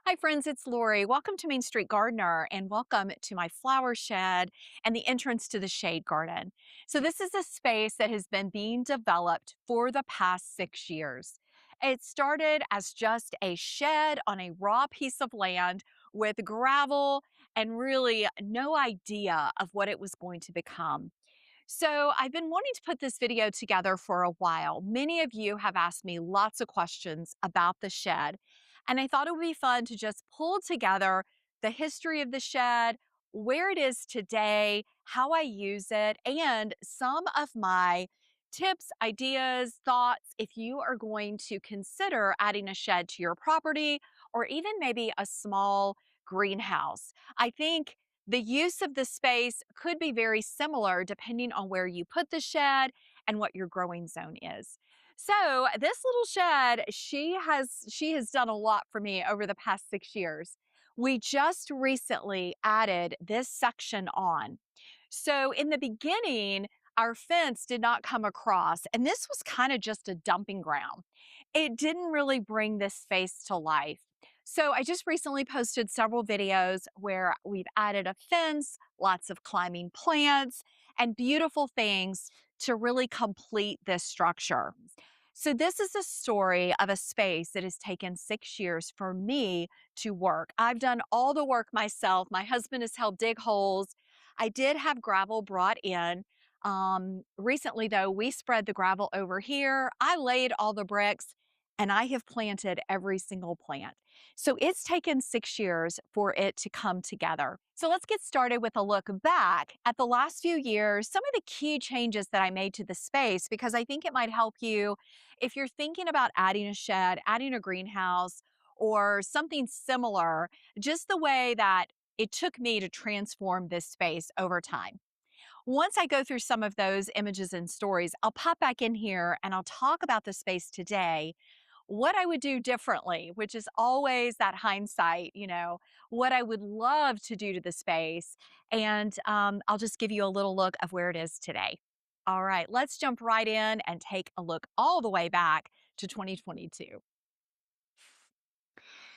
Hi, friends, it's Lori. Welcome to Main Street Gardener and welcome to my flower shed and the entrance to the shade garden. So, this is a space that has been being developed for the past 6 years. It started as just a shed on a raw piece of land with gravel and really no idea of what it was going to become. So, I've been wanting to put this video together for a while. Many of you have asked me lots of questions about the shed, and I thought it would be fun to just pull together the history of the shed, where it is today, how I use it, and some of my tips, ideas, thoughts if you are going to consider adding a shed to your property or even maybe a small greenhouse. I think the use of the space could be very similar depending on where you put the shed and what your growing zone is. So, this little shed, she has done a lot for me over the past 6 years. We just recently added this section on. So, in the beginning, our fence did not come across, and this was kind of just a dumping ground. It didn't really bring this space to life. So, I just recently posted several videos where we've added a fence, lots of climbing plants, and beautiful things to really complete this structure. So, this is a story of a space that has taken 6 years for me to work. I've done all the work myself. My husband has helped dig holes. I did have gravel brought in. Recently, though, we spread the gravel over here. I laid all the bricks and I have planted every single plant. So it's taken 6 years for it to come together. So let's get started with a look back at the last few years, some of the key changes that I made to the space, because I think it might help you if you're thinking about adding a shed, adding a greenhouse, or something similar, just the way that it took me to transform this space over time. Once I go through some of those images and stories, I'll pop back in here and I'll talk about the space today, what I would do differently, which is always that hindsight, what I would love to do to the space. And I'll just give you a little look of where it is today. All right, let's jump right in and take a look all the way back to 2022.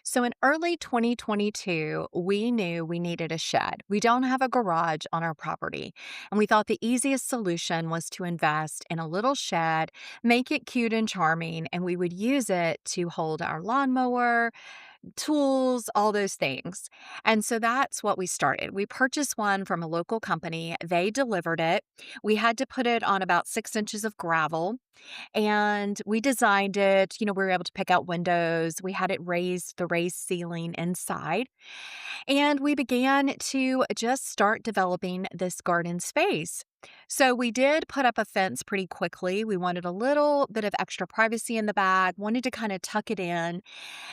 So in early 2022, we knew we needed a shed. We don't have a garage on our property. And we thought the easiest solution was to invest in a little shed, make it cute and charming, and we would use it to hold our lawnmower, tools, all those things. And so that's what we started. We purchased one from a local company. They delivered it. We had to put it on about 6 inches of gravel and we designed it. We were able to pick out windows. We had it raised, the raised ceiling inside. And we began to just start developing this garden space. So we did put up a fence pretty quickly. We wanted a little bit of extra privacy in the back, wanted to kind of tuck it in.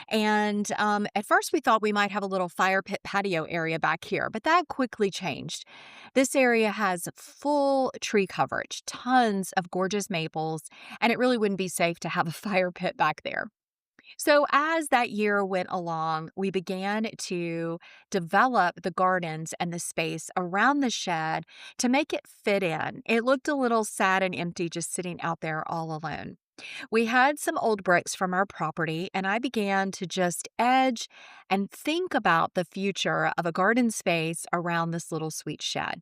And at first, we thought we might have a little fire pit patio area back here, but that quickly changed. This area has full tree coverage, tons of gorgeous maples, and it really wouldn't be safe to have a fire pit back there. So, as that year went along, we began to develop the gardens and the space around the shed to make it fit in. It looked a little sad and empty just sitting out there all alone. We had some old bricks from our property, and I began to just edge and think about the future of a garden space around this little sweet shed.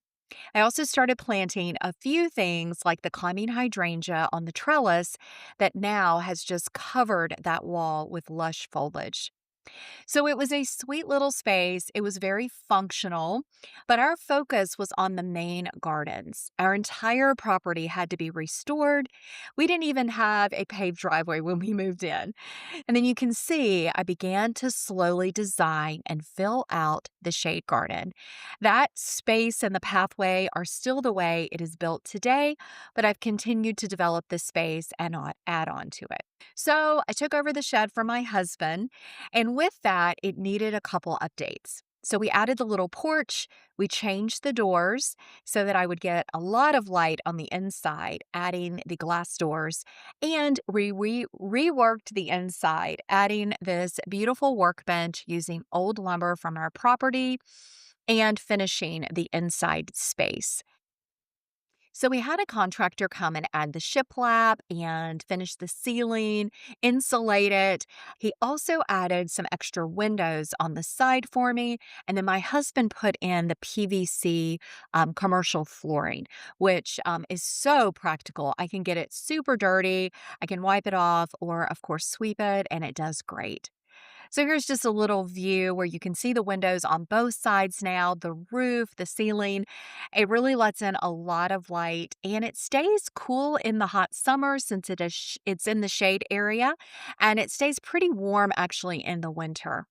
I also started planting a few things like the climbing hydrangea on the trellis that now has just covered that wall with lush foliage. So it was a sweet little space. It was very functional, but our focus was on the main gardens. Our entire property had to be restored. We didn't even have a paved driveway when we moved in. And then you can see I began to slowly design and fill out the shade garden. That space and the pathway are still the way it is built today, but I've continued to develop this space and add on to it. So I took over the shed from my husband, and with that, it needed a couple updates. So we added the little porch, we changed the doors so that I would get a lot of light on the inside, adding the glass doors, and we reworked the inside, adding this beautiful workbench using old lumber from our property and finishing the inside space. So we had a contractor come and add the shiplap and finish the ceiling, insulate it. He also added some extra windows on the side for me. And then my husband put in the PVC commercial flooring, which is so practical. I can get it super dirty, I can wipe it off, or of course, sweep it, and it does great. So here's just a little view where you can see the windows on both sides now, the roof, the ceiling. It really lets in a lot of light and it stays cool in the hot summer since it's in the shade area, and it stays pretty warm actually in the winter.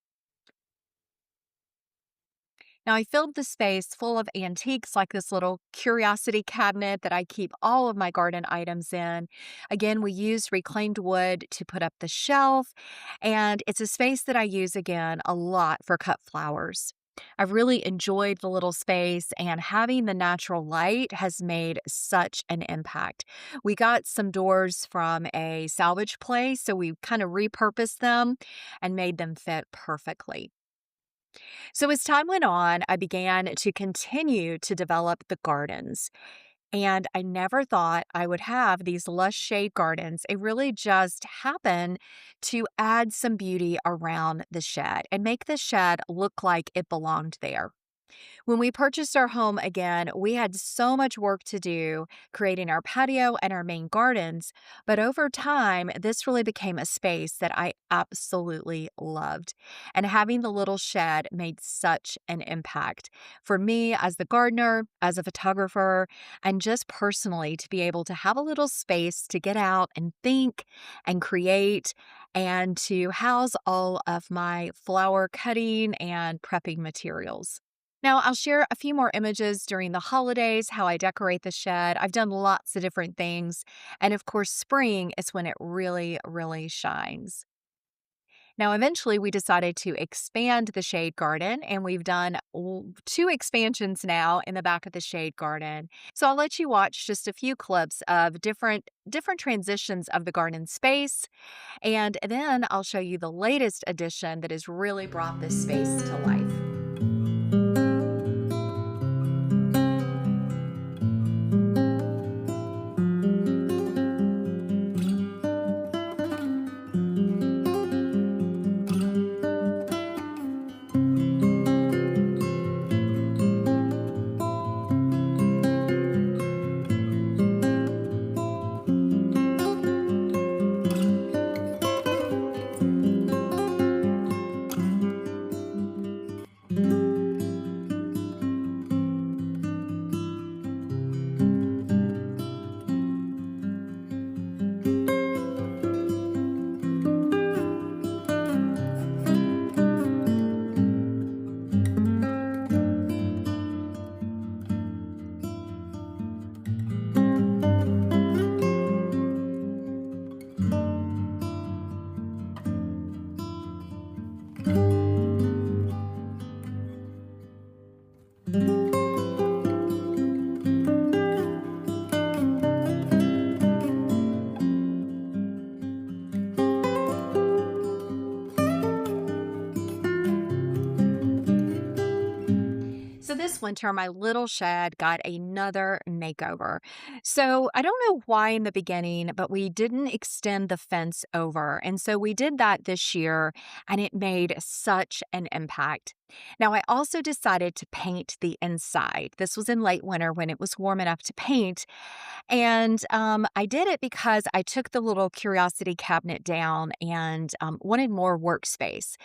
Now, I filled the space full of antiques like this little curiosity cabinet that I keep all of my garden items in. Again, we used reclaimed wood to put up the shelf, and it's a space that I use again a lot for cut flowers. I've really enjoyed the little space, and having the natural light has made such an impact. We got some doors from a salvage place, so we kind of repurposed them and made them fit perfectly. So, as time went on, I began to continue to develop the gardens. And I never thought I would have these lush shade gardens. It really just happened to add some beauty around the shed and make the shed look like it belonged there. When we purchased our home again, we had so much work to do creating our patio and our main gardens. But over time, this really became a space that I absolutely loved. And having the little shed made such an impact for me as the gardener, as a photographer, and just personally to be able to have a little space to get out and think and create and to house all of my flower cutting and prepping materials. Now, I'll share a few more images during the holidays, how I decorate the shed. I've done lots of different things. And of course, spring is when it really, really shines. Now, eventually, we decided to expand the shade garden, and we've done two expansions now in the back of the shade garden. So I'll let you watch just a few clips of different transitions of the garden space, and then I'll show you the latest addition that has really brought this space to life. So this winter, my little shed got another makeover. So I don't know why in the beginning, but we didn't extend the fence over. And so we did that this year, and it made such an impact. Now, I also decided to paint the inside. This was in late winter when it was warm enough to paint. And I did it because I took the little curiosity cabinet down and wanted more workspace.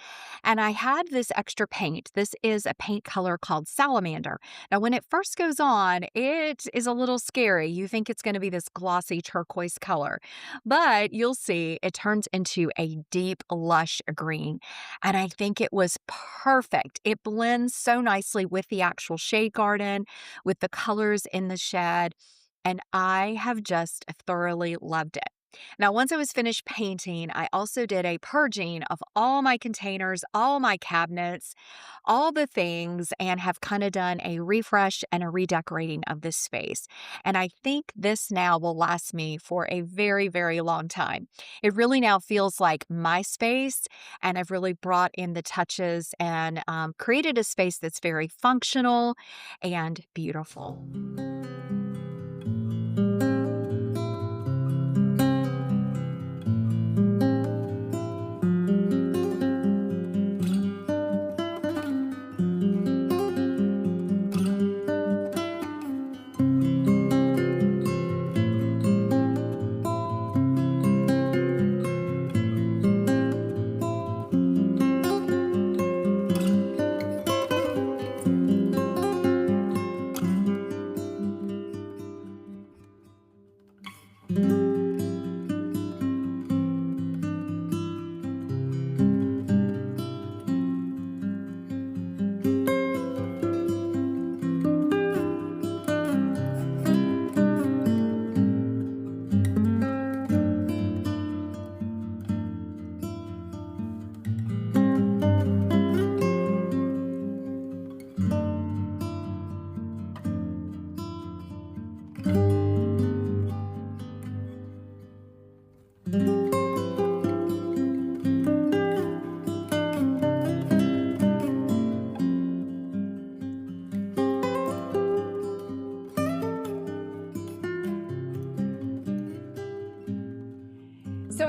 And I had this extra paint. This is a paint color called salamander. Now, when it first goes on, it is a little scary. You think it's going to be this glossy turquoise color, but you'll see it turns into a deep, lush green. And I think it was perfect. It blends so nicely with the actual shade garden, with the colors in the shed. And I have just thoroughly loved it. Now, once I was finished painting, I also did a purging of all my containers, all my cabinets, all the things, and have kind of done a refresh and a redecorating of this space. And I think this now will last me for a very, very long time. It really now feels like my space, and I've really brought in the touches and created a space that's very functional and beautiful.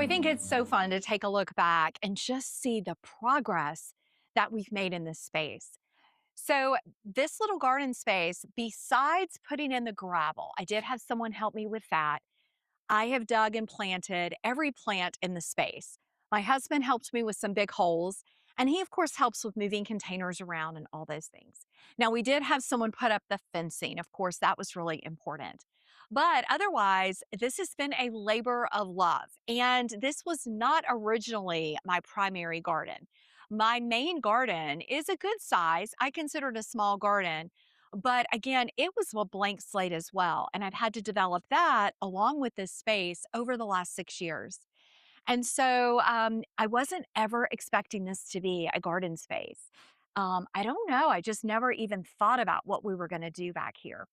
I think it's so fun to take a look back and just see the progress that we've made in this space. So, this little garden space, besides putting in the gravel, I did have someone help me with that. I have dug and planted every plant in the space. My husband helped me with some big holes, and he, of course, helps with moving containers around and all those things. Now, we did have someone put up the fencing. Of course, that was really important. But otherwise, this has been a labor of love. And this was not originally my primary garden. My main garden is a good size. I consider it a small garden, but again, it was a blank slate as well. And I've had to develop that along with this space over the last 6 years. And so I wasn't ever expecting this to be a garden space. I don't know. I just never even thought about what we were going to do back here.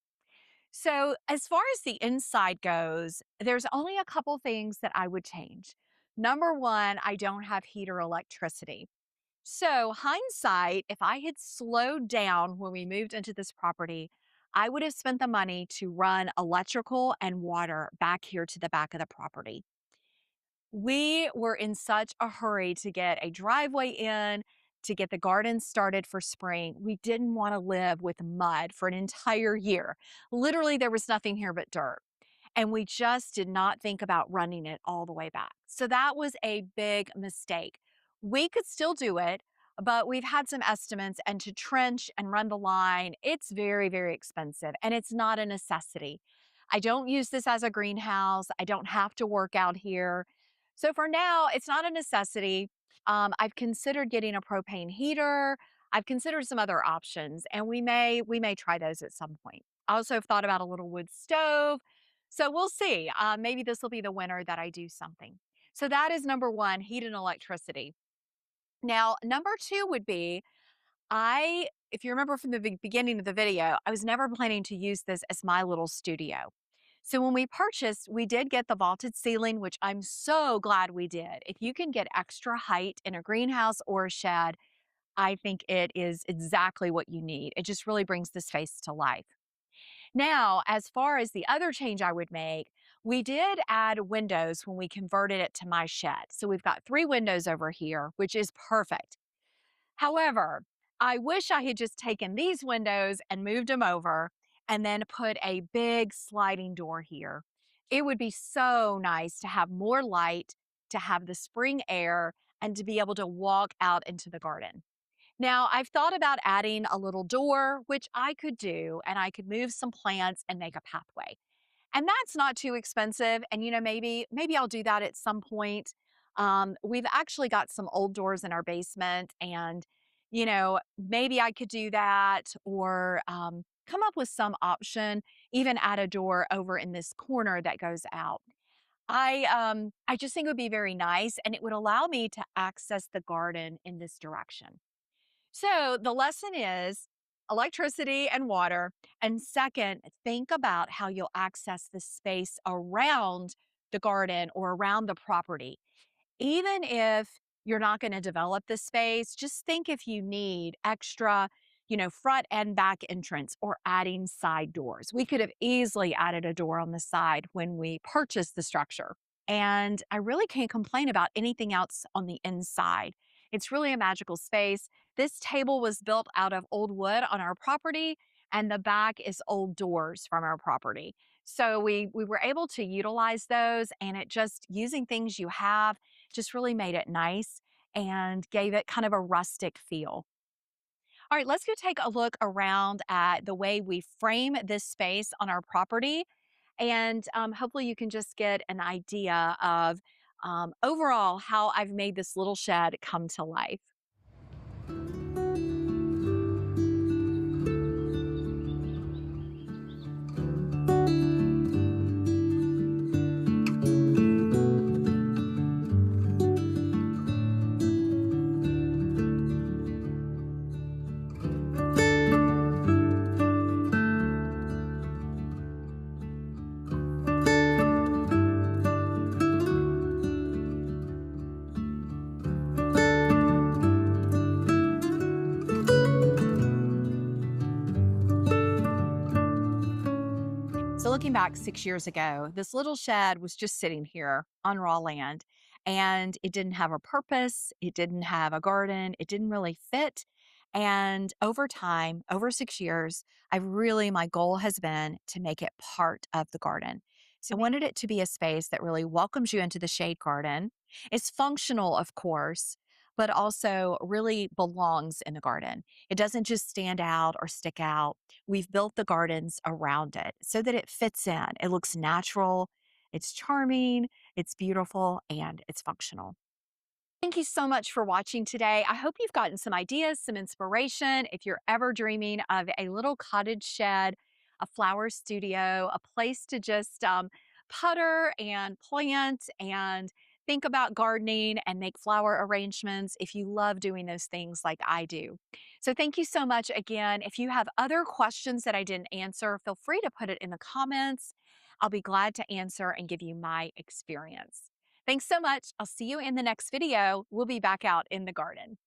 So, as far as the inside goes, there's only a couple things that I would change. Number one, I don't have heat or electricity. So, hindsight, if I had slowed down when we moved into this property, I would have spent the money to run electrical and water back here to the back of the property. We were in such a hurry to get a driveway in, to get the garden started for spring. We didn't want to live with mud for an entire year. Literally, there was nothing here but dirt. And we just did not think about running it all the way back. So that was a big mistake. We could still do it, but we've had some estimates, and to trench and run the line, it's very, very expensive and it's not a necessity. I don't use this as a greenhouse. I don't have to work out here. So for now, it's not a necessity. I've considered getting a propane heater. I've considered some other options, and we may try those at some point. I also have thought about a little wood stove. So we'll see. Maybe this will be the winter that I do something. So that is number one, heat and electricity. Now, number two would be if you remember from the beginning of the video, I was never planning to use this as my little studio. So when we purchased, we did get the vaulted ceiling, which I'm so glad we did. If you can get extra height in a greenhouse or a shed, I think it is exactly what you need. It just really brings the space to life. Now, as far as the other change I would make, we did add windows when we converted it to my shed. So we've got 3 windows over here, which is perfect. However, I wish I had just taken these windows and moved them over and then put a big sliding door here. It would be so nice to have more light, to have the spring air, and to be able to walk out into the garden. Now, I've thought about adding a little door, which I could do, and I could move some plants and make a pathway. And that's not too expensive. And maybe I'll do that at some point. We've actually got some old doors in our basement, and maybe I could do that, or come up with some option, even add a door over in this corner that goes out. I just think it would be very nice, and it would allow me to access the garden in this direction. So the lesson is electricity and water. And second, think about how you'll access the space around the garden or around the property. Even if you're not going to develop the space, just think if you need extra, front and back entrance or adding side doors. We could have easily added a door on the side when we purchased the structure. And I really can't complain about anything else on the inside. It's really a magical space. This table was built out of old wood on our property, and the back is old doors from our property. So we were able to utilize those, and it just using things you have just really made it nice and gave it kind of a rustic feel. All right, let's go take a look around at the way we frame this space on our property. And hopefully you can just get an idea of overall how I've made this little shed come to life. So looking back 6 years ago, this little shed was just sitting here on raw land. and it didn't have a purpose. It didn't have a garden. It didn't really fit. And over time, over 6 years, my goal has been to make it part of the garden. So I wanted it to be a space that really welcomes you into the shade garden. It's functional, of course, but also really belongs in the garden. It doesn't just stand out or stick out. We've built the gardens around it so that it fits in. It looks natural, it's charming, it's beautiful, and it's functional. Thank you so much for watching today. I hope you've gotten some ideas, some inspiration. If you're ever dreaming of a little cottage shed, a flower studio, a place to just putter and plant and think about gardening and make flower arrangements, if you love doing those things like I do. So, thank you so much again. If you have other questions that I didn't answer, feel free to put it in the comments. I'll be glad to answer and give you my experience. Thanks so much. I'll see you in the next video. We'll be back out in the garden.